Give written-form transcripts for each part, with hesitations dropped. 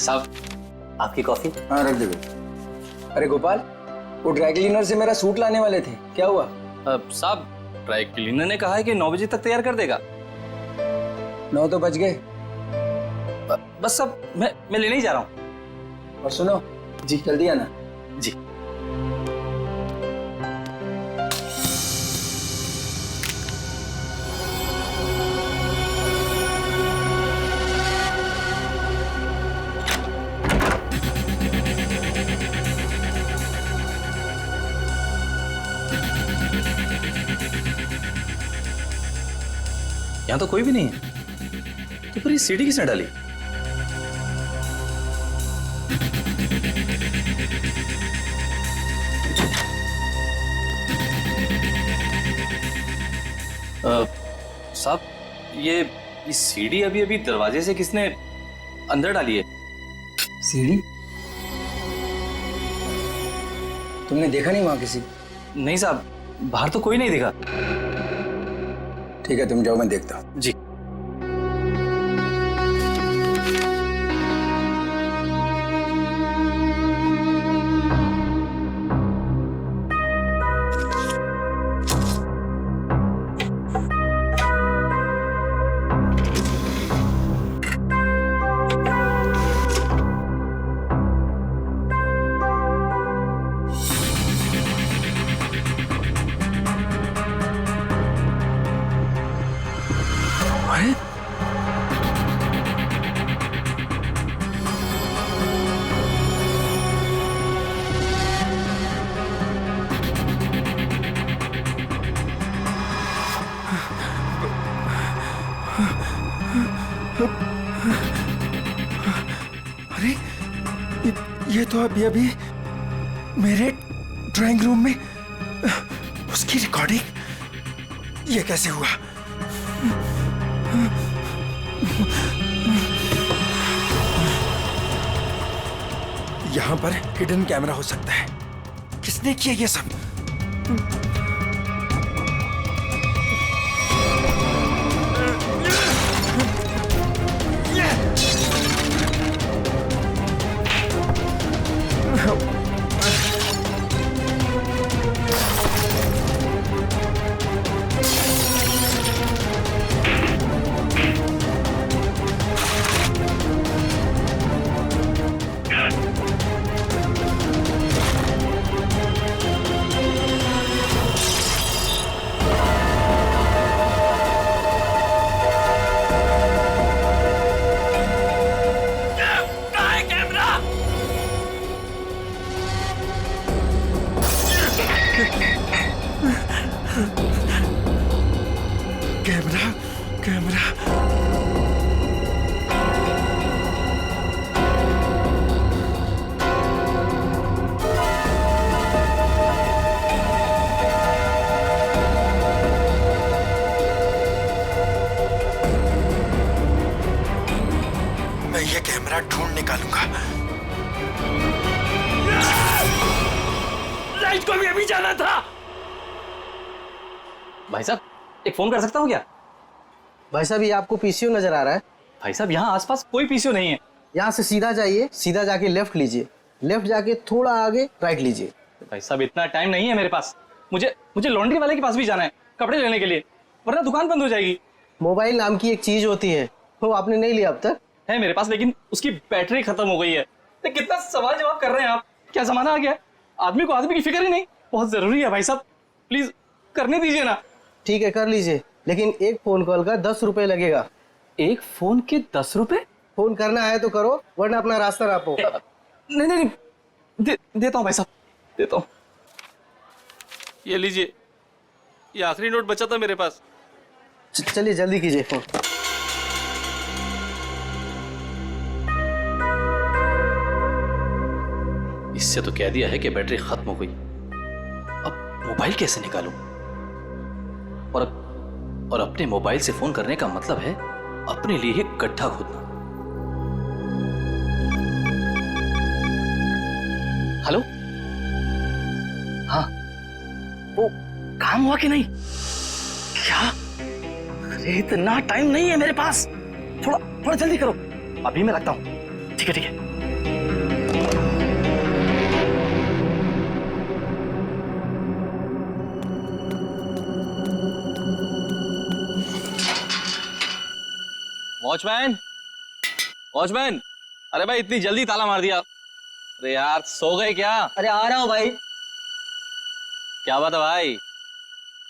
साहब आपकी कॉफी। हाँ रख दे दो। अरे गोपाल, वो ड्राई क्लीनर से मेरा सूट लाने वाले थे, क्या हुआ? साहब ड्राई क्लीनर ने कहा है कि 9 बजे तक तैयार कर देगा। 9 तो बज गए। बस साहब मैं लेने ही जा रहा हूँ। और सुनो जी, जल्दी आना जी। यहाँ तो कोई भी नहीं है, तो फिर ये सीढ़ी किसने डाली? साहब ये सीढ़ी अभी अभी दरवाजे से किसने अंदर डाली है? सीढ़ी? तुमने देखा नहीं वहां किसी? नहीं साहब, बाहर तो कोई नहीं दिखा। ठीक है तुम जाओ, मैं देखता हूँ। जी। अरे ये तो अभी अभी मेरे ड्राइंग रूम में उसकी रिकॉर्डिंग, ये कैसे हुआ? यहां पर हिडन कैमरा हो सकता है। किसने किया ये सब? कैमरा मैं ये कैमरा ढूंढ निकालूंगा। लाइट को भी अभी जाना था। भाई साहब एक फोन कर सकता हूँ क्या? भाई साहब ये आपको पीसीओ नजर आ रहा है? भाई साहब यहाँ आसपास कोई पीसीओ नहीं है। यहाँ से सीधा जाइए, सीधा जाके लेफ्ट लीजिए, लेफ्ट जाके थोड़ा आगे राइट लीजिए। भाई साहब इतना टाइम नहीं है मेरे पास। मुझे लॉन्ड्री वाले के पास भी जाना है कपड़े लेने के लिए, वरना दुकान बंद हो जाएगी। मोबाइल नाम की एक चीज होती है, वो आपने नहीं लिया अब तक? है मेरे पास, लेकिन उसकी बैटरी खत्म हो गई है। तो कितना सवाल जवाब कर रहे हैं आप? क्या जमाना आ गया? आदमी को आदमी की फिक्र ही नहीं। बहुत जरूरी है भाई साहब, प्लीज करने दीजिए ना। ठीक है कर लीजिए, लेकिन एक फोन कॉल का 10 रुपए लगेगा। एक फोन के 10 रुपए? फोन करना है तो करो, वरना अपना रास्ता नापो। नहीं देता हूँ भाई साहब, देता हूँ। ये लीजिए, ये आखिरी नोट बचा था मेरे पास। चलिए जल्दी कीजिए फोन। इससे तो कह दिया है कि बैटरी खत्म हो गई। अब मोबाइल कैसे निकालूं? और अपने मोबाइल से फोन करने का मतलब है अपने लिए एक गड्ढा खोदना। हेलो, हाँ वो काम हुआ कि नहीं? क्या? अरे इतना टाइम नहीं है मेरे पास, थोड़ा जल्दी करो। अभी मैं रखता हूं। ठीक है। वॉचमैन, वॉचमैन, अरे भाई इतनी जल्दी ताला मार दिया। अरे यार सो गए क्या? अरे आ रहा हूँ भाई। क्या बात है भाई,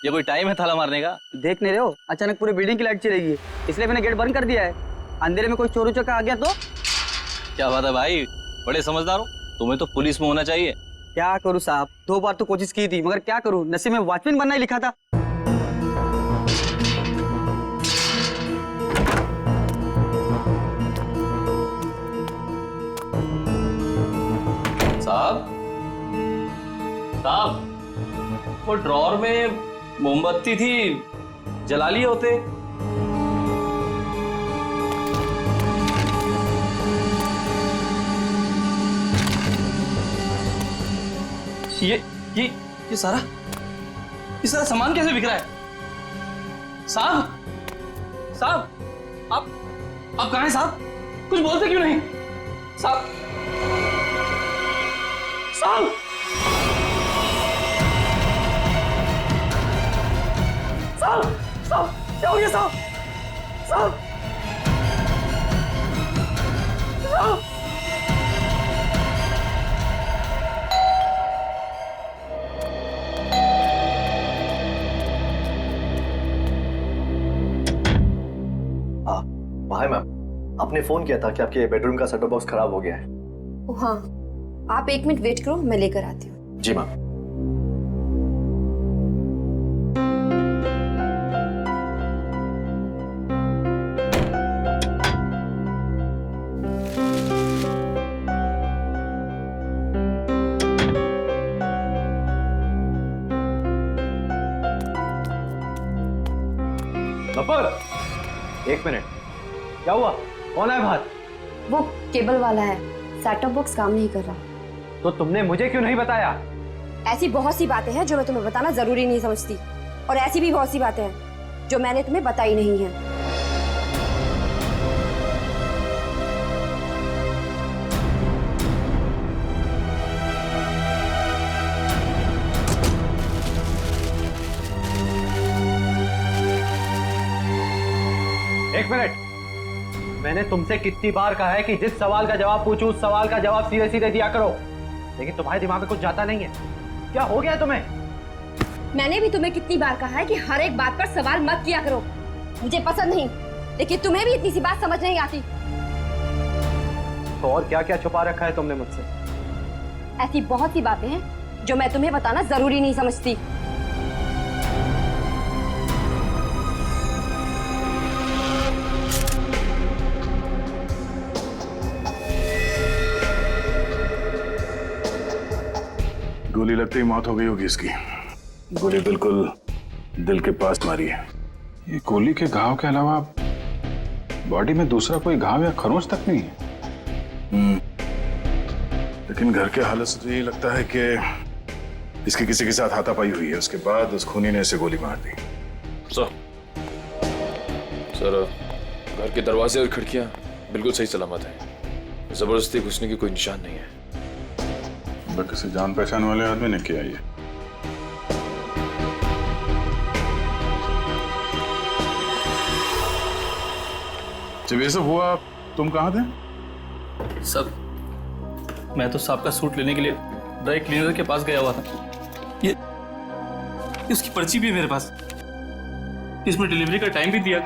ये कोई टाइम है ताला मारने का? देख नहीं रहे हो, अचानक पूरी बिल्डिंग की लाइट चली गई, इसलिए मैंने गेट बंद कर दिया है। अंधेरे में कोई चोर उचक्का आ गया तो? क्या बात है भाई, बड़े समझदार हो। तुम्हें तो पुलिस में होना चाहिए। क्या करूँ साहब, 2 बार तो कोशिश की थी, मगर क्या करूँ, नसीब में वॉचमैन बनना ही लिखा था। साहब, साहब, वो ड्रॉर में मोमबत्ती थी, जला लिए होते। ये सारा सामान कैसे बिक रहा है? साहब, साहब, आप कहाँ हैं साहब? कुछ बोलते क्यों नहीं? साहब, साहब, साहब, साहब, क्या हो गया साहब? साहब, साहब, हाय मैम, आपने फोन किया था कि आपके बेडरूम का सेटअप बॉक्स खराब हो गया है। ओ हाँ, आप 1 मिनट वेट करो, मैं लेकर आती हूँ। जी मैम। एक मिनट, क्या हुआ? कौन है बाहर? वो केबल वाला है, सेटअप बॉक्स काम नहीं कर रहा। तो तुमने मुझे क्यों नहीं बताया? ऐसी बहुत सी बातें हैं जो मैं तुम्हें बताना जरूरी नहीं समझती, और ऐसी भी बहुत सी बातें हैं जो मैंने तुम्हें बताई नहीं है। एक मिनट, मैंने तुमसे कितनी बार कहा है कि जिस सवाल का जवाब पूछूं उस सवाल का जवाब सीधे सीधे दिया करो, लेकिन तुम्हारे दिमाग में कुछ जाता नहीं है। क्या हो गया तुम्हें? मैंने भी तुम्हें कितनी बार कहा है कि हर एक बात पर सवाल मत किया करो। मुझे पसंद नहीं, लेकिन तुम्हें भी इतनी सी बात समझ नहीं आती। तो और क्या क्या छुपा रखा है तुमने मुझसे? ऐसी बहुत सी बातें हैं जो मैं तुम्हें बताना जरूरी नहीं समझती। गोली लगते ही मौत हो गई होगी इसकी। गोली बिल्कुल दिल के पास मारी है। ये गोली के घाव के अलावा बॉडी में दूसरा कोई घाव या खरोंच तक नहीं है। लेकिन घर के हालत से तो यही लगता है कि इसकी किसी के साथ हाथापाई हुई है, उसके बाद उस खूनी ने इसे गोली मार दी। सर, घर के दरवाजे और खिड़कियां बिल्कुल सही सलामत हैं। जबरदस्ती घुसने की कोई निशान नहीं है। किसी जान पहचान वाले आदमी ने किया ये। जब ये सब हुआ तुम कहाँ थे? सब, मैं तो साहब का सूट लेने के लिए ड्राई क्लीनर के पास गया हुआ था। ये उसकी पर्ची भी है मेरे पास, इसमें डिलीवरी का टाइम भी दिया।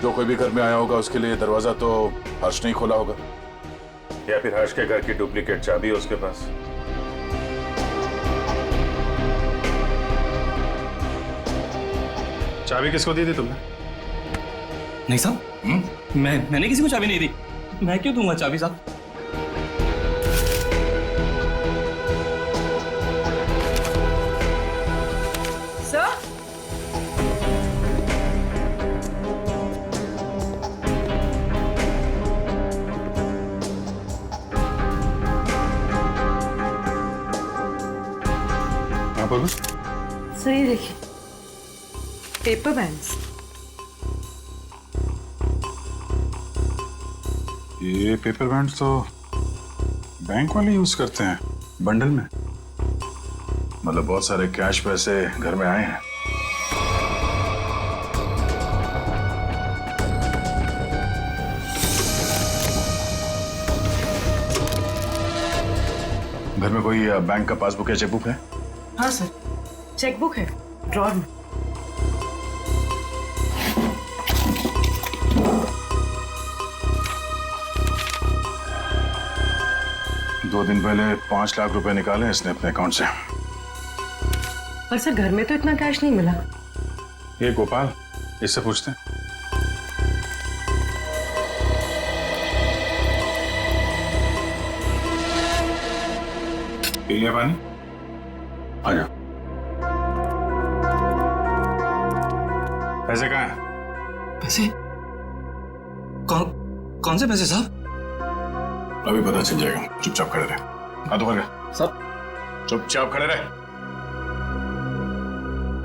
जो कोई भी घर में आया होगा उसके लिए दरवाजा तो हर्ष नहीं खोला होगा, या फिर हर्ष के घर की डुप्लीकेट चाबी है उसके पास। चाबी किसको दी थी तुमने? नहीं साहब, मैंने किसी को चाबी नहीं दी। मैं क्यों दूंगा चाबी साहब? सर ये देखिए, पेपर बैंड्स। ये पेपर बैंड्स तो बैंक वाले यूज करते हैं, बंडल में? मतलब बहुत सारे कैश पैसे घर में आए हैं? घर में कोई बैंक का पासबुक या चेकबुक है? हाँ सर, चेकबुक है ड्रॉर में। दो दिन पहले 5 लाख रुपए निकाले इसने अपने अकाउंट से। पर सर घर में तो इतना कैश नहीं मिला। ये गोपाल, इससे पूछते हैं। पी लिया पानी? आ जा। पैसे कहाँ हैं? पैसे? कौन से पैसे साहब? अभी पता चल जाएगा, चुपचाप खड़े रहे। हाथ ऊपर कर। साहब, चुपचाप खड़े रहे।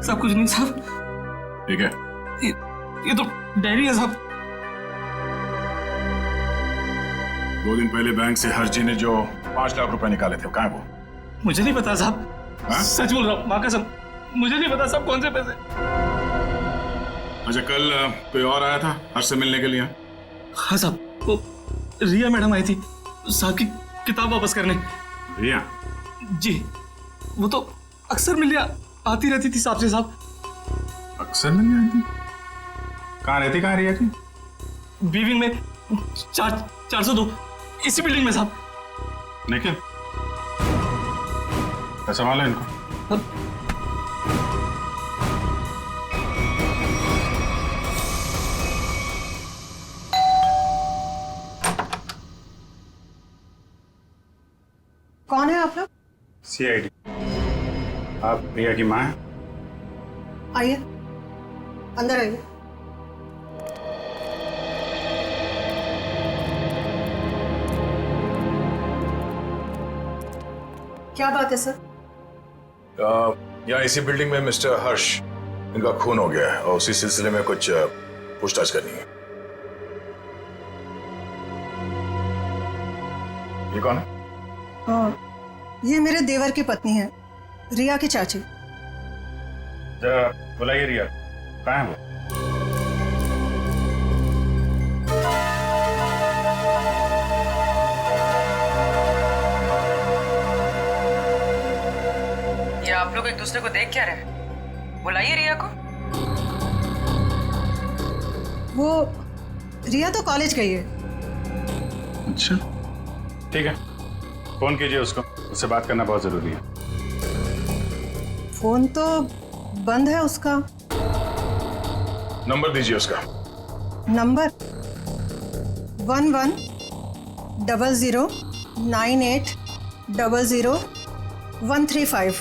सब कुछ नहीं साहब। ठीक है? ये तो डायरी है साहब। 2 दिन पहले बैंक से हर्जी ने जो 5 लाख रुपए निकाले थे, कहाँ है वो? मुझे नहीं पता साहब। हाँ? सच बोल रहा हूँ, माँ कसम, मुझे नहीं पता साहब कौन से पैसे। अच्छा, कल कोई और आया था हर्ष से मिलने के लिए? हाँ साहब, वो रिया मैडम आई थी साहब की किताब वापस करने। रिया? जी, वो तो अक्सर मिलने आती रहती थी साहब से साहब। अक्सर मिलने आती? कहाँ रहती, कहाँ रिया की? बी विंग में 402, इसी बिल्डिंग में साहब। निखिल, संभालो इनको। कौन है आप लोग? CID। आप रिया की माँ हैं? आइए, अंदर आइए। क्या बात है सर? यहाँ इसी बिल्डिंग में मिस्टर हर्ष, इनका खून हो गया है और उसी सिलसिले में कुछ पूछताछ करनी है। ये कौन है? ये मेरे देवर की पत्नी है, रिया की चाची। जरा बुलाइए रिया, कहाँ है वो? ये आप लोग एक दूसरे को देख क्या रहे? बुलाइए रिया को। वो रिया तो कॉलेज गई है। अच्छा, ठीक है, फोन कीजिए उसको, उससे बात करना बहुत जरूरी है। फोन तो बंद है उसका। नंबर दीजिए उसका। नंबर 110098000135।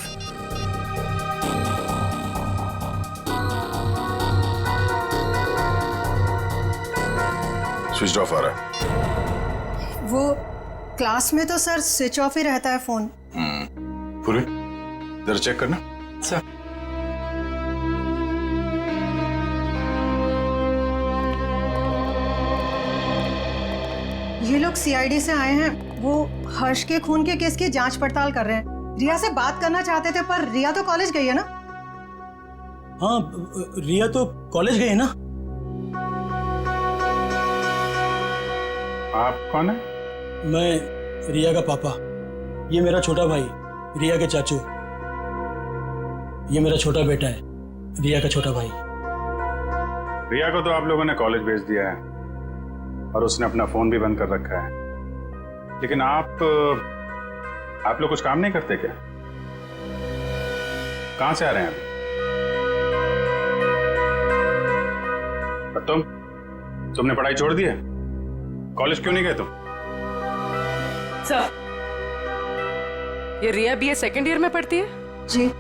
स्विच ऑफ आ रहा है। वो क्लास में तो सर स्विच ऑफ ही रहता है फोन। पूरी जरा चेक करना। सर, ये लोग CID से आए हैं, वो हर्ष के खून के केस की जांच पड़ताल कर रहे हैं। रिया से बात करना चाहते थे, पर रिया तो कॉलेज गई है ना। हाँ, रिया तो कॉलेज गई है ना। आप कौन है? मैं रिया का पापा, ये मेरा छोटा भाई रिया के चाचू, ये मेरा छोटा बेटा है रिया का छोटा भाई। रिया को तो आप लोगों ने कॉलेज भेज दिया है और उसने अपना फोन भी बंद कर रखा है, लेकिन आप लोग कुछ काम नहीं करते क्या? कहां से आ रहे हैं अभी? तुमने पढ़ाई छोड़ दी है? कॉलेज क्यों नहीं गए तुम? सर, ये रिया BA सेकेंड ईयर में पढ़ती है? जी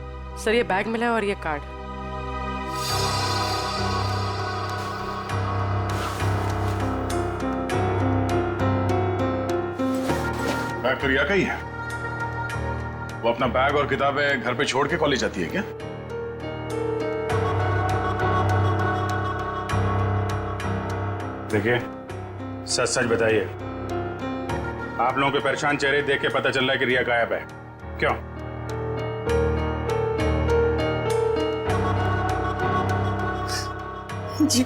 सर, ये बैग मिला है और ये कार्ड। बैग तो रिया का ही है। वो अपना बैग और किताबें घर पे छोड़ के कॉलेज जाती है क्या? देखिए, सच सच बताइए, आप लोगों के परेशान चेहरे देख के पता चल रहा है कि रिया गायब है। क्यों? जी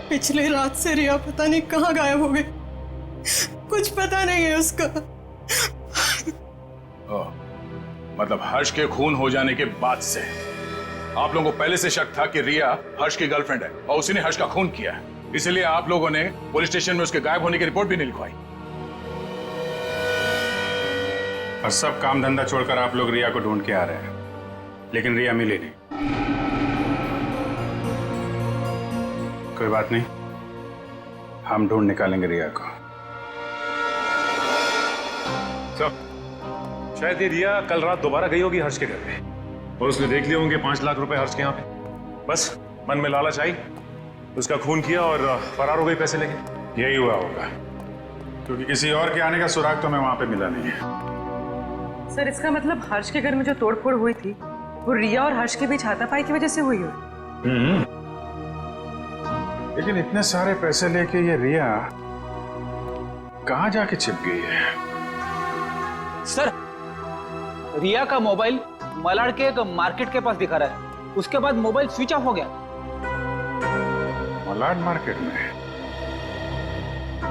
पिछले रात से रिया पता नहीं कहाँ गायब हो गई, कुछ पता नहीं है उसका। मतलब हर्ष के खून हो जाने के बाद से आप लोगों को पहले से शक था कि रिया हर्ष की गर्लफ्रेंड है और उसी ने हर्ष का खून किया है, इसलिए आप लोगों ने पुलिस स्टेशन में उसके गायब होने की रिपोर्ट भी नहीं लिखवाई। और सब काम धंधा छोड़कर आप लोग रिया को ढूंढ के आ रहे हैं, लेकिन रिया मिली नहीं। कोई बात नहीं, हम ढूंढ निकालेंगे रिया को। शायद ये रिया कल रात दोबारा गई होगी हर्ष के घर पे और उसने देख लिए होंगे 5 लाख रुपए हर्ष के यहाँ पे। बस मन में लालच आई, उसका खून किया और फरार हो गई पैसे लेके। यही हुआ होगा, क्योंकि किसी और के आने का सुराग तो हमें वहां पे मिला नहीं है। सर इसका मतलब हर्ष के घर में जो तोड़फोड़ हुई थी वो रिया और हर्ष के बीच हाथापाई की वजह से हुई हो। लेकिन इतने सारे पैसे लेके ये रिया कहाँ जाके छिप गई है? सर रिया का मोबाइल मलाड के एक मार्केट के पास दिखा रहा है, उसके बाद मोबाइल स्विच ऑफ हो गया। मलाड मार्केट में?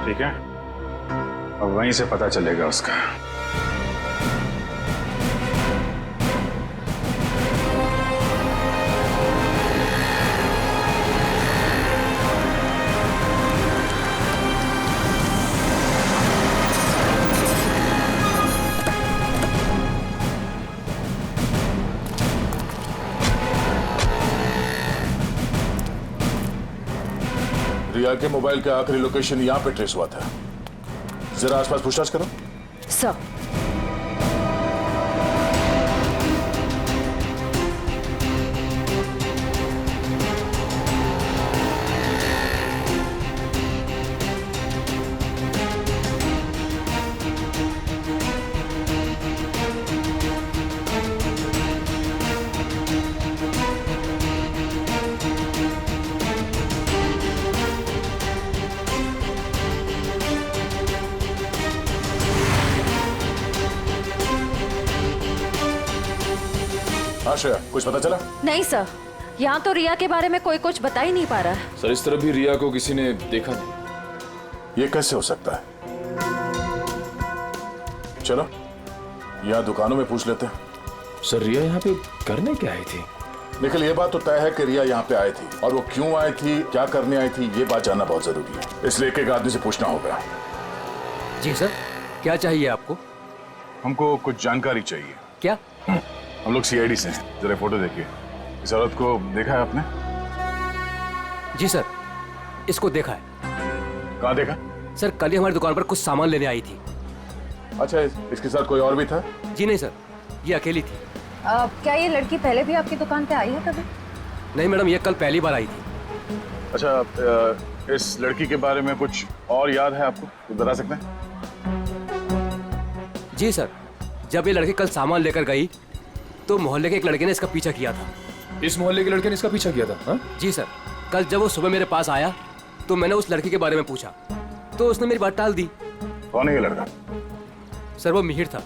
ठीक है, अब वहीं से पता चलेगा उसका। रिया के मोबाइल का आखिरी लोकेशन यहाँ पे ट्रेस हुआ था। जरा आसपास पूछताछ करो। सर आश्रया, कुछ पता चला? नहीं सर, यहाँ तो रिया के बारे में कोई कुछ बता ही नहीं पा रहा है। सर इस तरह भी रिया को किसी ने देखा नहीं। ये कैसे हो सकता है? चलो यहाँ दुकानों में पूछ लेते हैं। सर रिया यहाँ पे करने क्या आई थी? निखिल, ये बात तो तय है कि रिया यहाँ पे आई थी, और वो क्यों आई थी, क्या करने आई थी, ये बात जानना बहुत जरूरी है। इसलिए एक एक आदमी से पूछना होगा। जी सर, क्या चाहिए आपको? हमको कुछ जानकारी चाहिए। क्या? हम लोग सीआईडी से हैं। जरा फोटो देखिए। इस औरत को देखा है आपने? जी सर, इसको देखा है। कहाँ देखा? सर कल ही हमारी दुकान पर कुछ सामान लेने आई थी। अच्छा, इसके साथ कोई और भी था? जी नहीं सर, ये अकेली थी। क्या ये लड़की पहले भी आपकी दुकान पे आई है कभी? नहीं मैडम, ये कल पहली बार आई थी। अच्छा, इस लड़की के बारे में कुछ और याद है आपको? कुछ बता सकते हैं? जी सर, जब ये लड़की कल सामान लेकर गई तो मोहल्ले के एक लड़के ने इसका पीछा किया था। इस मोहल्ले के लड़के ने इसका पीछा किया था? हा? जी सर, कल जब वो सुबह मेरे पास आया तो मैंने उस लड़की के बारे में पूछा तो उसने मेरी बात टाल दी। कौन है ये लड़का? सर वो मिहिर था,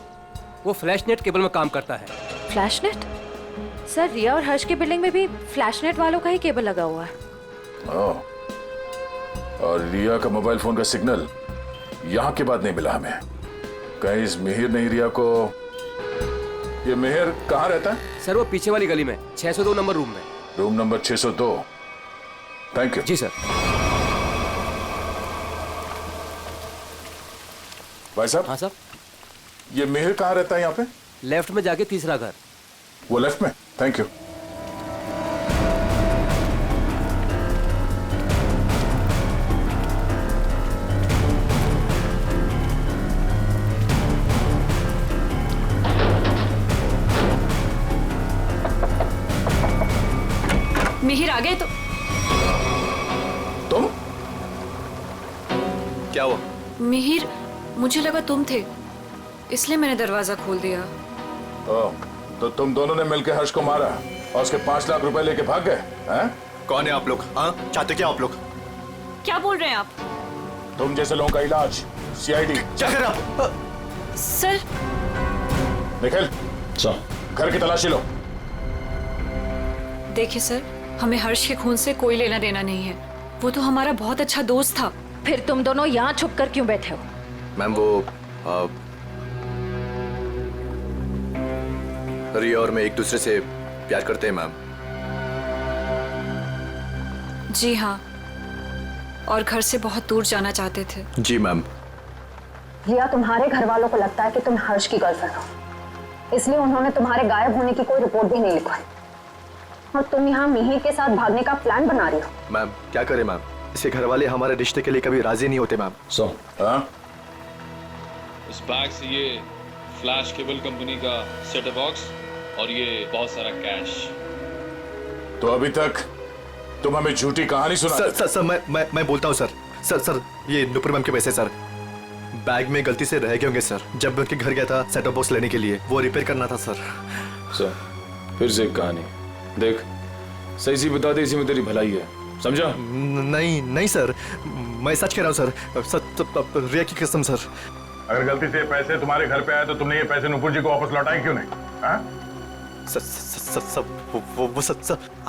वो फ्लैशनेट केबल में काम करता है। फ्लैशनेट? सर रिया और हर्ष की बिल्डिंग में भी फ्लैशनेट वालों का ही केबल लगा हुआ है। और रिया का मोबाइल फोन का सिग्नल यहाँ के बाद नहीं मिला हमें। कहीं इस मिहिर ने रिया को... ये मिहिर कहाँ रहता है? सर वो पीछे वाली गली में 602 नंबर रूम में। Room number 602। Thank you. जी सर। भाई साहब। हाँ सर। ये मिहिर कहाँ रहता है यहाँ पे? लेफ्ट में जाके तीसरा घर। वो लेफ्ट में? Thank you. मिहिर आ गए तो तुम? क्या हुआ? मिहिर, मुझे लगा तुम थे, इसलिए मैंने दरवाजा खोल दिया। तो तुम दोनों ने मिलकर हर्ष को मारा और उसके 5 लाख रुपए लेके भाग गए हैं? कौन है आप लोग? हाँ, चाहते क्या आप लोग? क्या बोल रहे हैं आप? तुम जैसे लोगों का इलाज सीआईडी। क्या कर रहे आप? सर निखिल, घर की तलाशी लो। देखिए सर, हमें हर्ष के खून से कोई लेना देना नहीं है। वो तो हमारा बहुत अच्छा दोस्त था। फिर तुम दोनों यहाँ छुप कर क्यों बैठे हो? मैम वो रिया और मैं एक दूसरे से प्यार करते हैं मैम। जी हाँ, और घर से बहुत दूर जाना चाहते थे। जी मैम। रिया, तुम्हारे घर वालों को लगता है कि तुम हर्ष की गर्लफ्रेंड हो, इसलिए उन्होंने तुम्हारे गायब होने की कोई रिपोर्ट भी नहीं लिखवाई और तुम यहाँ मिहिर के साथ भागने का प्लान बना रही हो। मैम क्या करें मैम, इसके घर वाले हमारे रिश्ते के लिए कभी राजी नहीं होते मैम। इस बैग से ये फ्लैश केबल कंपनी का सेट बॉक्स और ये बहुत सारा कैश। तो अभी तक तुम हमें झूठी कहानी सुना। सर मैं बोलता हूँ सर, ये नुपुर मैम के पैसे सर बैग में गलती से रह गए होंगे सर। जब मैं उनके घर गया था सेट बॉक्स लेने के लिए, वो रिपेयर करना था सर। फिर से एक कहानी देख, सही सी बता दे, इसी में तेरी भलाई है, समझा? नहीं सर, मैं सच कह रहा हूँ सर, रिया की कसम सर। अगर गलती से पैसे तुम्हारे घर पे आए तो तुमने ये पैसे नुपुर जी को वापस लौटाए क्यों नहीं?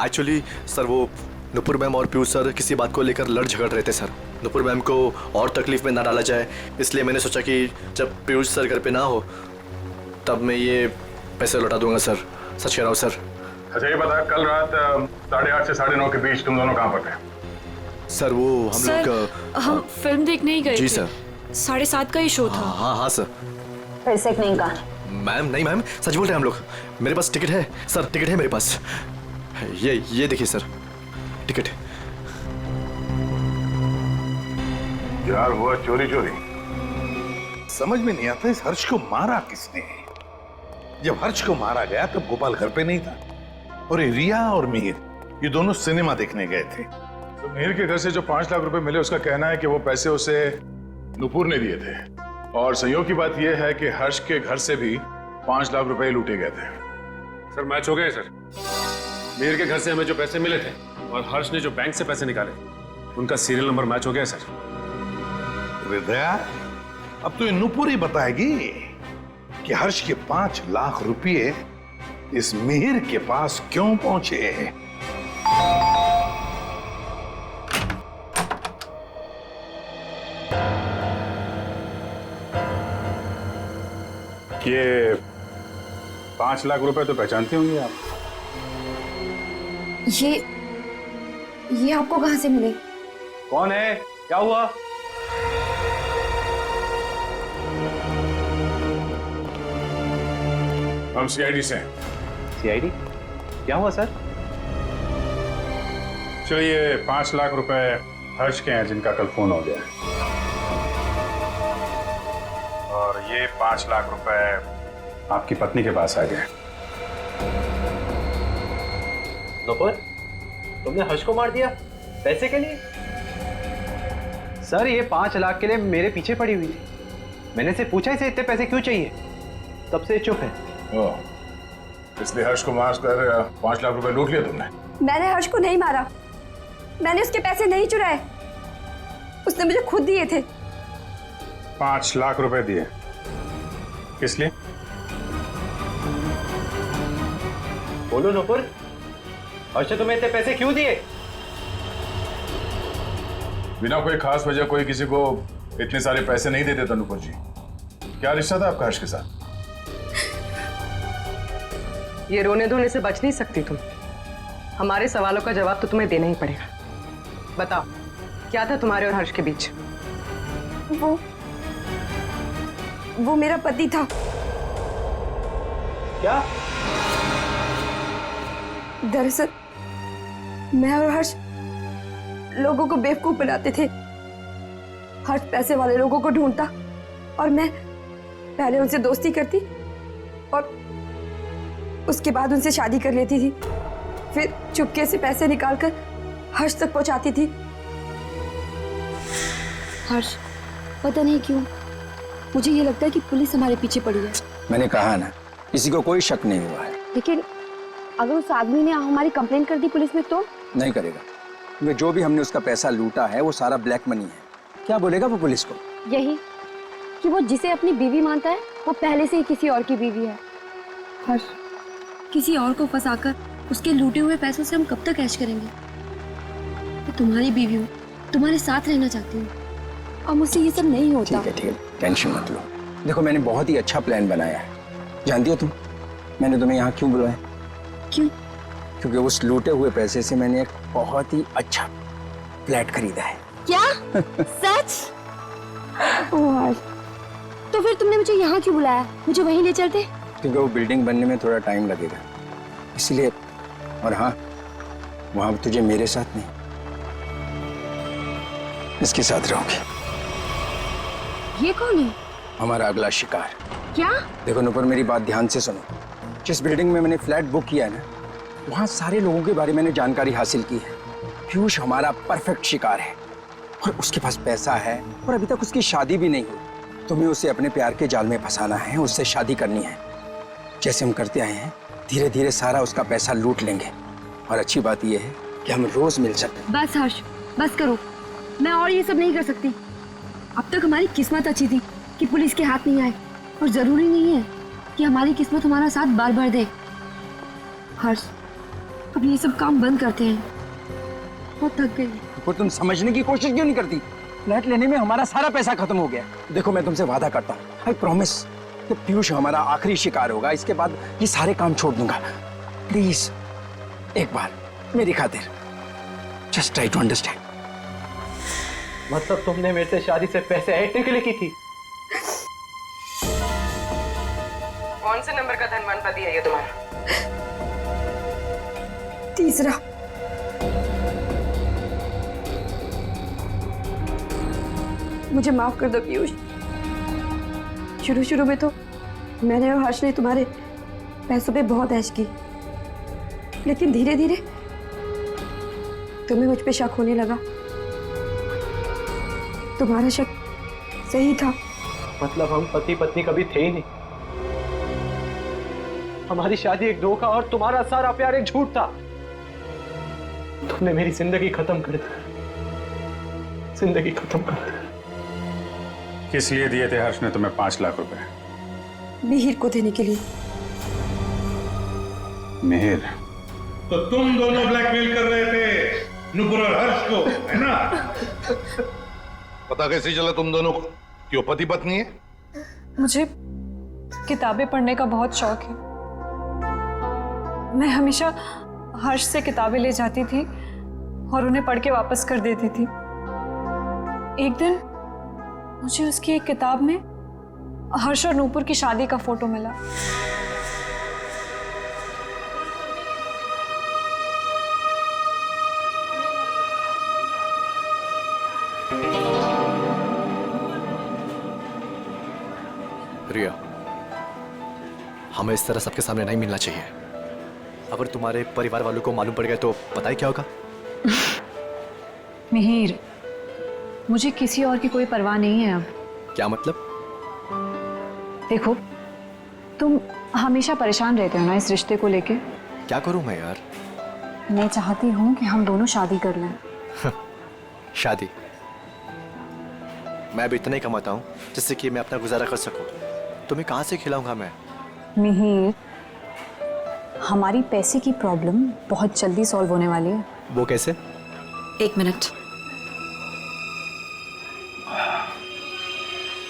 एक्चुअली सर वो नुपुर मैम और पीयूष सर किसी बात को लेकर लड़ झगड़ रहे थे सर। नुपुर मैम को और तकलीफ में ना डाला जाए, इसलिए मैंने सोचा कि जब पीयूष सर घर पे ना हो तब मैं ये पैसे लौटा दूंगा सर। सच कह रहा हूँ सर। अच्छा ये बता, कल रात 8:30 से 9:30 के बीच तुम दोनों कहाँ पर थे? सर वो हम लोग हम फिल्म देखने ही गए जी थे। सर। 7:30 का ही शो था। हाँ सर। फिर से एक नई कहानी। मैम नहीं मैम, सच बोल रहे हैं हम लोग। मेरे पास टिकट है सर, टिकट है मेरे पास। ये देखिए सर, टिकट। यार हुआ चोरी। समझ में नहीं आता इस हर्ष को मारा किसने। जब हर्ष को मारा गया तब गोपाल घर पे नहीं था और ये रिया और मिहिर ये दोनों सिनेमा देखने गए थे। तो मिहिर के घर से जो 5 लाख रुपए मिले, उसका कहना है कि वो पैसे उसे नुपुर ने दिए थे। और संयोग की बात यह है कि हर्ष के घर से भी 5 लाख रुपए लूटे गए थे। सर मैच हो गए सर। मिहिर के घर से हमें जो पैसे मिले थे और हर्ष ने जो बैंक से पैसे निकाले, उनका सीरियल नंबर मैच हो गया सर। हृदया, अब तो ये नुपुर ही बताएगी कि हर्ष के 5 लाख रुपए इस मिहिर के पास क्यों पहुंचे। ये 5 लाख रुपए तो पहचानती होंगी आप? ये आपको कहां से मिले? कौन है? क्या हुआ? हम सीआईडी से। सीआईडी? क्या हुआ सर? चलिए 5 लाख रुपए हर्ष के हैं जिनका कल फोन हो गया, और ये 5 लाख रुपए आपकी पत्नी के पास आ गए। नुपुर, तुमने हर्ष को मार दिया पैसे के लिए? सर ये 5 लाख के लिए मेरे पीछे पड़ी हुई थी। मैंने से पूछा इसे इतने पैसे क्यों चाहिए, तब से चुप है। इसलिए हर्ष को मार कर 5 लाख रुपए लूट लिया तुमने? मैंने हर्ष को नहीं मारा, मैंने उसके पैसे नहीं चुराए, उसने मुझे खुद दिए थे। 5 लाख रुपए दिए किस लिए? बोलो नुपुर, हर्ष ने तुम्हें इतने पैसे क्यों दिए? बिना कोई खास वजह कोई किसी को इतने सारे पैसे नहीं दे देता नुपुर जी। क्या रिश्ता था आपका हर्ष के साथ? ये रोने धोने से बच नहीं सकती तुम। हमारे सवालों का जवाब तो तुम्हें देना ही पड़ेगा। बताओ, क्या था तुम्हारे और हर्ष के बीच? वो मेरा पति था। क्या? दरअसल मैं और हर्ष लोगों को बेवकूफ बनाते थे। हर्ष पैसे वाले लोगों को ढूंढता और मैं पहले उनसे दोस्ती करती और उसके बाद उनसे शादी कर लेती थी। फिर चुपके से पैसे निकालकर हर्ष तक पहुंचाती थी। हर्ष, पता नहीं क्यों मुझे ये लगता है कि पुलिस हमारे पीछे पड़ी है। मैंने कहा ना, किसी को कोई शक नहीं हुआ है। लेकिन अगर उस आदमी ने हमारी कंप्लेन कर दी पुलिस में तो? नहीं करेगा, क्योंकि जो भी हमने उसका पैसा लूटा है वो सारा ब्लैक मनी है। क्या बोलेगा वो पुलिस को? यही कि वो जिसे अपनी बीवी मानता है वो पहले से ही किसी और की बीवी है। हर्ष, किसी और को फंसाकर उसके लूटे हुए पैसों से हम कब तक ऐश करेंगे? मैं तुम्हारी बीवी हूँ, तुम्हारे साथ रहना चाहती हूँ और मुझसे ये सब नहीं होता। ठीक है, टेंशन मत लो। देखो, मैंने बहुत ही अच्छा प्लान बनाया है। जानती हो तुम, मैंने तुम्हें यहाँ क्यों बुलाया? क्यों? क्योंकि उस लूटे हुए पैसे से मैंने एक बहुत ही अच्छा फ्लैट खरीदा है। क्या? सच? ओह हर्ष, तो फिर तुमने मुझे यहाँ क्यों बुलाया? मुझे वहीं ले चलते। क्योंकि वो बिल्डिंग बनने में थोड़ा टाइम लगेगा, इसलिए। और हाँ, वहां तुझे मेरे साथ नहीं, इसके साथ रहोगे। ये कौन है? हमारा अगला शिकार। क्या? देखो नुपुर, मेरी बात ध्यान से सुनो। जिस बिल्डिंग में मैंने फ्लैट बुक किया है ना, वहां सारे लोगों के बारे में मैंने जानकारी हासिल की है। पीयूष हमारा परफेक्ट शिकार है और उसके पास पैसा है और अभी तक उसकी शादी भी नहीं हुई। तुम्हें उसे अपने प्यार के जाल में फंसाना है, उससे शादी करनी है। जैसे हम करते आए हैं, धीरे धीरे सारा उसका पैसा लूट लेंगे। और अच्छी बात यह है कि हम रोज मिल सकते। बस हर्ष, बस करो। मैं और ये सब नहीं कर सकती। अब तक हमारी किस्मत अच्छी थी कि पुलिस के हाथ नहीं आए, और जरूरी नहीं है कि हमारी किस्मत हमारा साथ बार बार दे। हर्ष, अब ये सब काम बंद करते हैं। बहुत थक गई। तो तुम समझने की कोशिश क्यों नहीं करती? फ्लैट लेने में हमारा सारा पैसा खत्म हो गया। देखो, मैं तुमसे वादा करता हूँ, आई प्रॉमिस, कि पीयूष हमारा आखिरी शिकार होगा। इसके बाद ये सारे काम छोड़ दूंगा। प्लीज एक बार मेरी खातिर जस्ट ट्राई टू अंडरस्टैंड। मतलब तुमने मेरे से शादी से पैसे ऐंठने के लिए की थी? कौन से नंबर का धनवान पति है ये तुम्हारा? तीसरा। मुझे माफ कर दो पीयूष। शुरू में तो मैंने और हर्ष ने तुम्हारे पैसों पे बहुत ऐश की, लेकिन धीरे धीरे तुम्हें मुझ पे शक होने लगा। तुम्हारा शक सही था। मतलब हम पति पत्नी कभी थे ही नहीं। हमारी शादी एक धोखा और तुम्हारा सारा प्यार एक झूठ था। तुमने मेरी जिंदगी खत्म कर दी, जिंदगी खत्म कर दी। किस लिए दिए थे हर्ष ने तुम्हें 5 लाख रुपए? मिहिर को देने के लिए। मिहिर? तो तुम दोनों ब्लैकमेल कर रहे थे नुपुर और हर्ष को, है ना? पता कैसे चला तुम दोनों को? क्यों पति पत्नी है? मुझे किताबें पढ़ने का बहुत शौक है। मैं हमेशा हर्ष से किताबें ले जाती थी और उन्हें पढ़ के वापस कर देती थी। एक दिन मुझे उसकी एक किताब में हर्ष और नूपुर की शादी का फोटो मिला। रिया, हमें इस तरह सबके सामने नहीं मिलना चाहिए। अगर तुम्हारे परिवार वालों को मालूम पड़ गया तो पता ही क्या होगा? मिहिर, मुझे किसी और की कोई परवाह नहीं है अब। क्या मतलब? देखो, तुम हमेशा परेशान रहते हो ना इस रिश्ते को लेके। क्या करूं मैं यार? मैं चाहती हूँ कि हम दोनों शादी कर लें। शादी? मैं भी इतना ही कमाता हूँ जिससे कि मैं अपना गुजारा कर सकूं। तुम्हें कहाँ से खिलाऊंगा मैं? मिहिर, हमारी पैसे की प्रॉब्लम बहुत जल्दी सॉल्व होने वाली है। वो कैसे? 1 मिनट,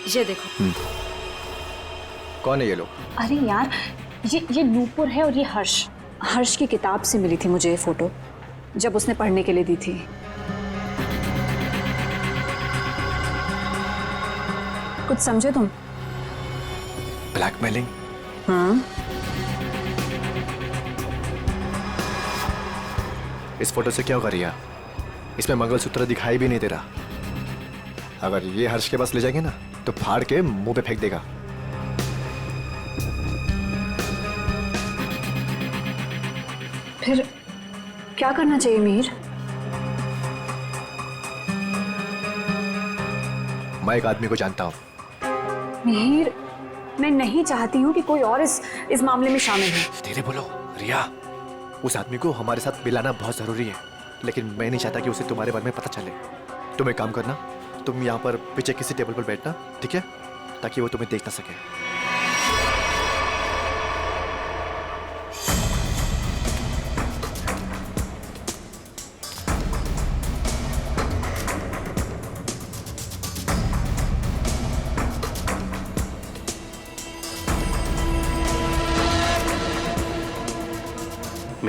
ये देखो। कौन है ये लोग? अरे यार, ये नूपुर है और ये हर्ष। हर्ष की किताब से मिली थी मुझे ये फोटो, जब उसने पढ़ने के लिए दी थी। कुछ समझे तुम? ब्लैकमेलिंग? हाँ। इस फोटो से क्या होगा रिया? इसमें मंगलसूत्र दिखाई भी नहीं दे रहा। अगर ये हर्ष के पास ले जाएंगे ना तो फाड़ के मुंह पे फेंक देगा। फिर क्या करना चाहिए मिहिर? मैं एक आदमी को जानता हूँ। मिहिर, मैं नहीं चाहती हूँ कि कोई और इस मामले में शामिल हो। धीरे बोलो रिया। उस आदमी को हमारे साथ मिलाना बहुत जरूरी है, लेकिन मैं नहीं चाहता कि उसे तुम्हारे बारे में पता चले। तुम एक काम करना, तुम यहाँ पर पीछे किसी टेबल पर बैठना, ठीक है? ताकि वो तुम्हें देख ना सके।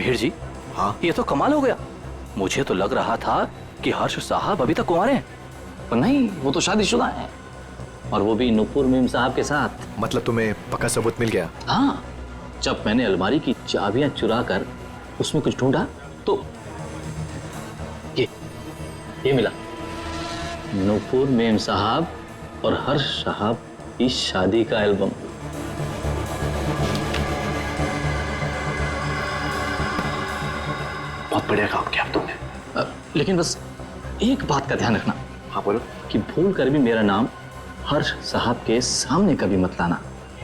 मिहिर जी, हाँ ये तो कमाल हो गया। मुझे तो लग रहा था कि हर्ष साहब अभी तक कुंवारे हैं, पर नहीं, वो तो शादीशुदा हैं, और वो भी नुपुर मीम साहब के साथ। मतलब तुम्हें पक्का सबूत मिल गया? हाँ, जब मैंने अलमारी की चाबियां चुरा कर उसमें कुछ ढूंढा तो ये मिला, नुपुर मीम साहब और हर्ष साहब की शादी का एल्बम। बहुत बढ़िया काम किया तुमने, लेकिन बस एक बात का ध्यान रखना। हाँ बोलो। कि भूल कर भी मेरा नाम हर्ष साहब के सामने कभी मत लाना।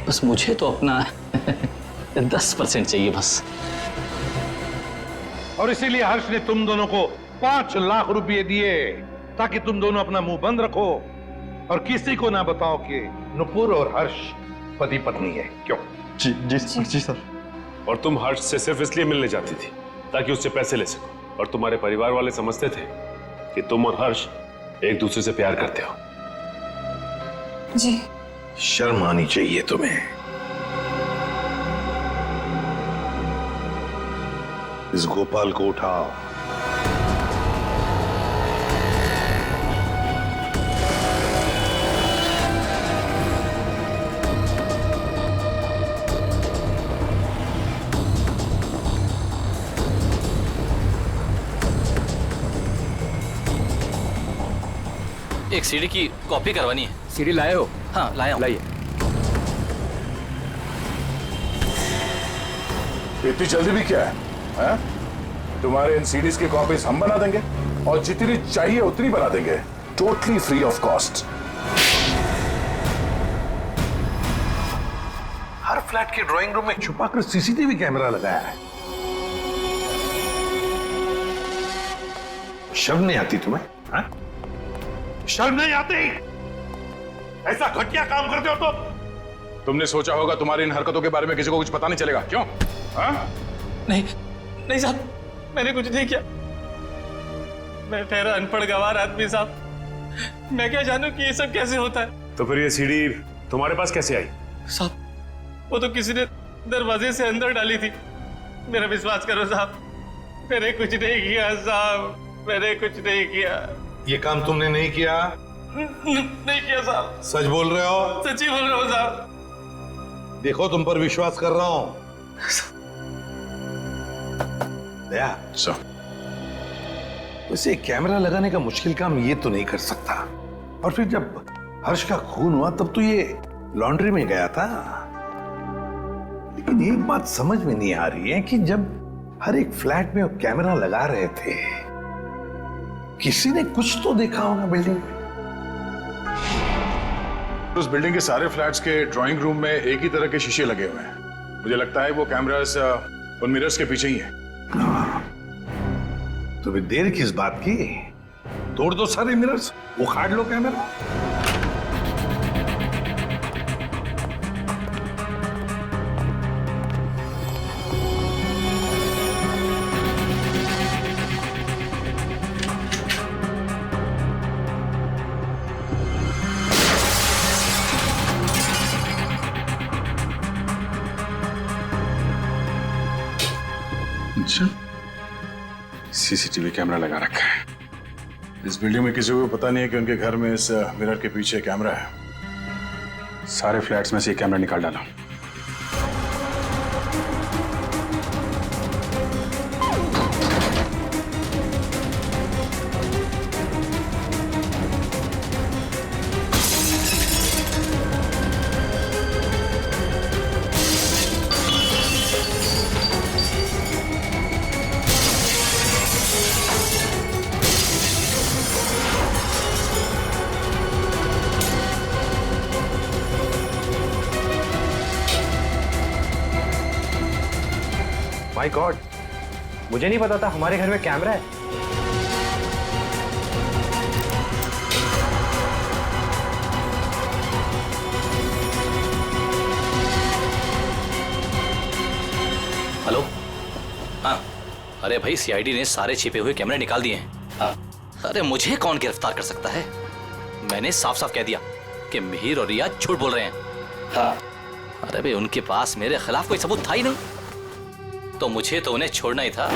बस मुझे तो अपना 10% चाहिए बस। और इसीलिए हर्ष ने तुम दोनों को 5 लाख रुपए दिए ताकि तुम दोनों अपना मुंह बंद रखो और किसी को ना बताओ कि नुपुर और हर्ष पति पत्नी है। क्यों? जी जी जी सर। और तुम हर्ष से सिर्फ इसलिए मिलने जाती थी ताकि उससे पैसे ले सको, और तुम्हारे परिवार वाले समझते थे कि तुम और हर्ष एक दूसरे से प्यार करते हो। जी। शर्म आनी चाहिए तुम्हें। इस गोपाल को उठाओ। एक सीडी की कॉपी करवानी है। सीडी लाए हो? हाँ लाया हूं। लाइए। इतनी जल्दी भी क्या है? तुम्हारे इन सीडीज की कॉपीज हम बना देंगे और जितनी चाहिए उतनी बना देंगे, totally free of cost. Her flat के ड्राइंग रूम में छुपाकर सीसीटीवी कैमरा लगाया है। शर्म नहीं आती तुम्हें? हाँ? शर्म नहीं आती? ऐसा घटिया काम करते हो तुमने सोचा होगा तुम्हारी इन हरकतों के बारे में किसी को कुछ पता नहीं चलेगा, क्यों? हाँ? नहीं साहब, मैंने कुछ नहीं किया। मैं ठहरा अनपढ़ गंवार आदमी साहब, मैं क्या जानूं कि ये सब कैसे होता है। तो फिर ये सीडी तुम्हारे पास कैसे आई? साहब, वो तो किसी ने दरवाजे से अंदर डाली थी। मेरा विश्वास करो साहब, मैंने कुछ नहीं किया साहब, मैंने कुछ नहीं किया। ये काम तुमने नहीं किया? नहीं किया साहब। सच बोल रहे हो? सच्ची बोल रहा हूँ साहब। देखो तुम पर विश्वास कर रहा हूं। दया, वैसे कैमरा लगाने का मुश्किल काम ये तो नहीं कर सकता। और फिर जब हर्ष का खून हुआ तब तो ये लॉन्ड्री में गया था। लेकिन एक बात समझ में नहीं आ रही है कि जब हर एक फ्लैट में वो कैमरा लगा रहे थे, किसी ने कुछ तो देखा होगा बिल्डिंग में। उस बिल्डिंग के सारे फ्लैट्स के ड्राइंग रूम में एक ही तरह के शीशे लगे हुए हैं। मुझे लगता है वो कैमरास उन मिरर्स के पीछे ही है। तो फिर देर किस बात की? तोड़ दो सारे मिरर्स, उखाड़ लो कैमरा। अच्छा, सीसीटीवी कैमरा लगा रखा है। इस बिल्डिंग में किसी को पता नहीं है कि उनके घर में इस मिरर के पीछे कैमरा है। सारे फ्लैट्स में से कैमरा निकाल डाला। माय गॉड, मुझे नहीं पता था हमारे घर में कैमरा है। हेलो। हाँ, अरे भाई सीआईडी ने सारे छिपे हुए कैमरे निकाल दिए हैं। हाँ। अरे मुझे कौन गिरफ्तार कर सकता है? मैंने साफ साफ कह दिया कि मिहिर और रिया झूठ बोल रहे हैं। हाँ। अरे भाई उनके पास मेरे खिलाफ कोई सबूत था ही नहीं। तो मुझे तो उन्हें छोड़ना ही था।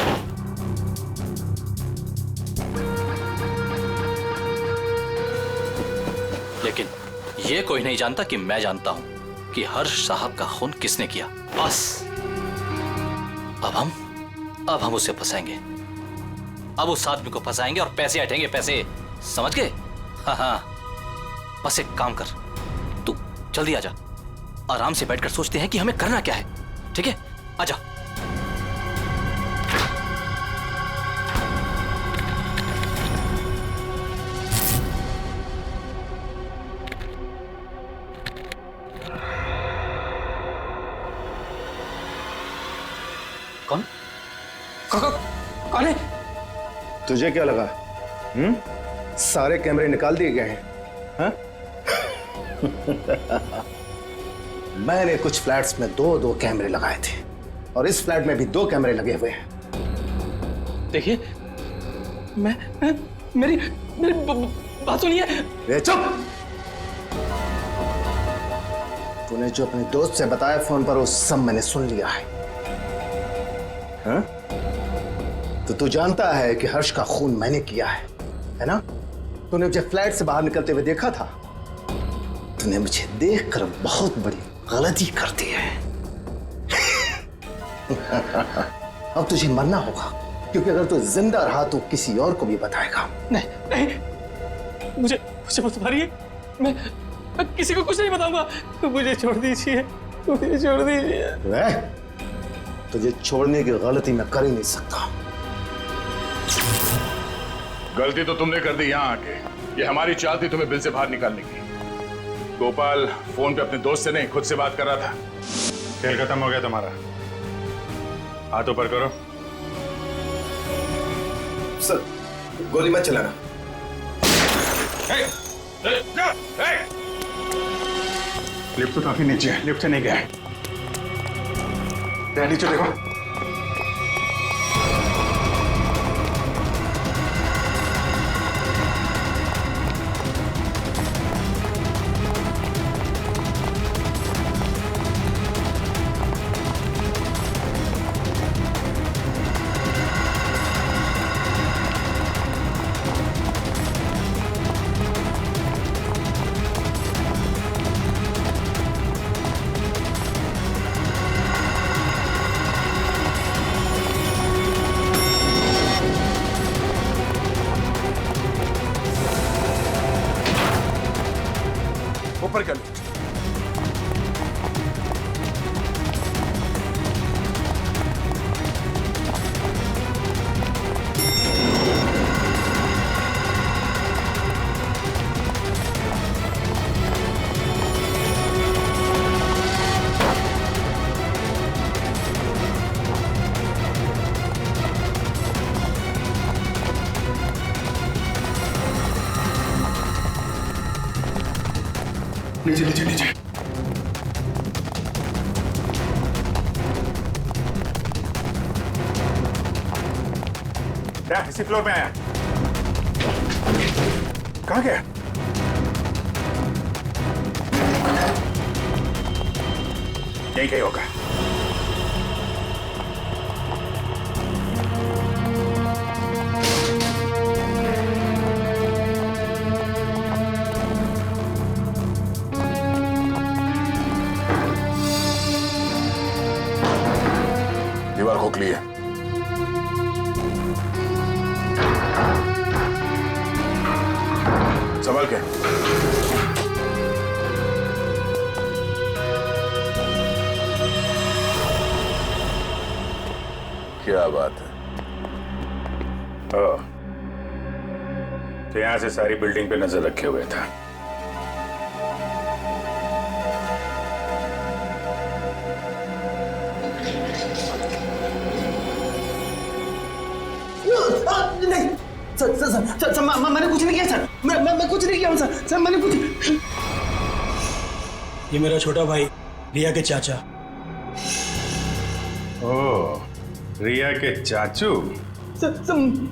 लेकिन ये कोई नहीं जानता कि मैं जानता हूं कि हर्ष साहब का खून किसने किया। बस अब हम उसे फंसाएंगे। अब उस आदमी को फंसाएंगे और पैसे हटेंगे, पैसे। समझ गए? हाँ हाँ, बस एक काम कर, तू जल्दी आजा। आराम से बैठकर सोचते हैं कि हमें करना क्या है। ठीक है, आजा। कौन कौन है? तुझे क्या लगा? सारे कैमरे निकाल दिए गए हैं? हाँ? मैंने कुछ फ्लैट्स में दो कैमरे लगाए थे और इस फ्लैट में भी 2 कैमरे लगे हुए हैं। देखिए, मेरी बात सुनिए। चुप! तूने जो अपने दोस्त से बताया फोन पर वो सब मैंने सुन लिया है। हाँ? तो तू जानता है कि हर्ष का खून मैंने किया है ना? तूने मुझे फ्लैट से बाहर निकलते हुए देखा था। तूने मुझे देखकर बहुत बड़ी गलती कर दी है। अब तुझे मरना होगा, क्योंकि अगर तू जिंदा रहा तो किसी और को भी बताएगा। नहीं, मुझे मत मारिए। मैं किसी को कुछ नहीं बताऊंगा। मुझे छोड़ दीजिए, मुझे छोड़ दीजिए। तुझे छोड़ने की गलती मैं कर ही नहीं सकता। गलती तो तुमने कर दी यहाँ आके। ये हमारी चाल थी तुम्हें बिल से बाहर निकालने की। गोपाल फोन पे अपने दोस्त से नहीं, खुद से बात कर रहा था। खेल खत्म हो गया तुम्हारा। हाथ ऊपर करो। सर, गोली मत चलाना। लिफ्ट तो काफी नीचे है, लिफ्ट से नहीं गया। नीचे देखो। ऊपर कर। नीचे नीचे नीचे। क्या इसी फ्लोर में आया? कहाँ गया? यही कहीं होगा। दीवार खोखली है। संभल के। क्या बात है? तो यहां से सारी बिल्डिंग पे नजर रखे हुए था। नहीं सर, मैंने कुछ नहीं किया सर। मैं कुछ नहीं किया हूं सर, मैंने कुछ। ये मेरा छोटा भाई रिया के चाचा। ओह, रिया के चाचू।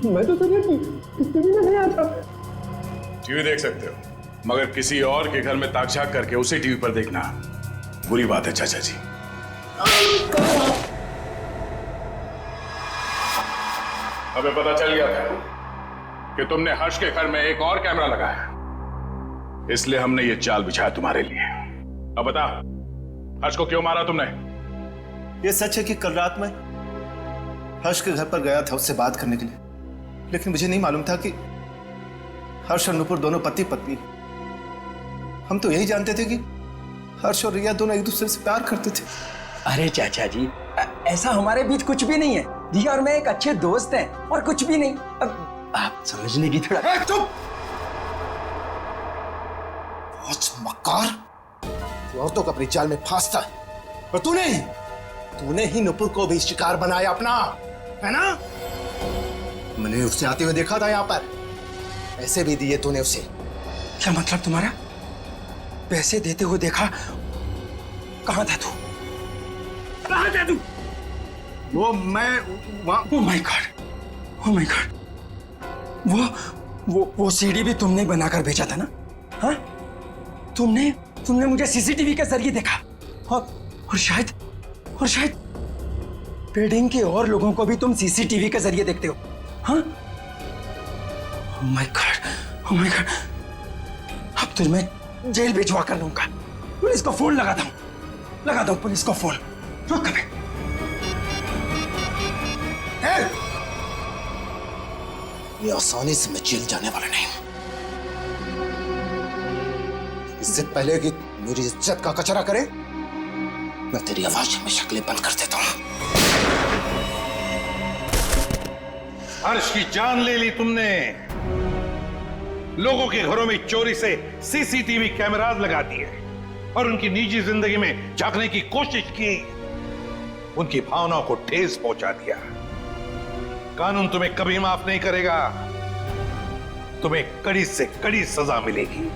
मैं तो नहीं आता। टीवी देख सकते हो, मगर किसी और के घर में ताक-झाक करके उसे टीवी पर देखना बुरी बात है चाचा जी। हमें पता चल गया था कि तुमने हर्ष के घर में एक और कैमरा लगाया, इसलिए हमने ये चाल बिछाया तुम्हारे लिए। अब बता, हर्ष को क्यों मारा तुमने? ये सच है कि कल रात में हर्ष के घर पर गया था उससे बात करने के लिए, लेकिन मुझे नहीं मालूम था कि हर्ष और नुपुर दोनों पति पत्नी। हम तो यही जानते थे कि हर्ष और रिया दोनों एक दूसरे से प्यार करते थे। अरे चाचा जी, ऐसा हमारे बीच कुछ भी नहीं है। रिया और मैं एक अच्छे दोस्त हैं और कुछ भी नहीं। अब आप समझने की थोड़ा। चुप! बहुत मक्कार, तू औरतों को अपनी जाल में फांसता है, और तूने ही नुपुर को भी शिकार बनाया अपना, है ना? मैंने उससे आते हुए देखा था यहाँ पर, पैसे भी दिए तूने उसे। क्या मतलब तुम्हारा? पैसे देते हुए देखा? कहाँ था तू? कहाँ था तू? वो मैं oh my God, oh my God, वो सीडी भी तुमने बनाकर भेजा था ना? हाँ, तुमने मुझे सीसीटीवी के जरिए देखा, और शायद बिल्डिंग के और लोगों को भी तुम सीसीटीवी के जरिए देखते हो। हाँ, oh my God, oh my God, अब तो मैं जेल भिजवा कर लूंगा। पुलिस को फोन लगा दो पुलिस को फोन। रुक कभी। ये आसानी से मैं जेल जाने वाला नहीं। इससे पहले कि मेरी इज्जत का कचरा करे, मैं तेरी आवाज में शक्लें बंद कर देता हूं। हर्ष की जान ले ली तुमने, लोगों के घरों में चोरी से सीसीटीवी कैमरास लगा दिए और उनकी निजी जिंदगी में झांकने की कोशिश की, उनकी भावनाओं को ठेस पहुंचा दिया। कानून तुम्हें कभी माफ नहीं करेगा, तुम्हें कड़ी से कड़ी सजा मिलेगी।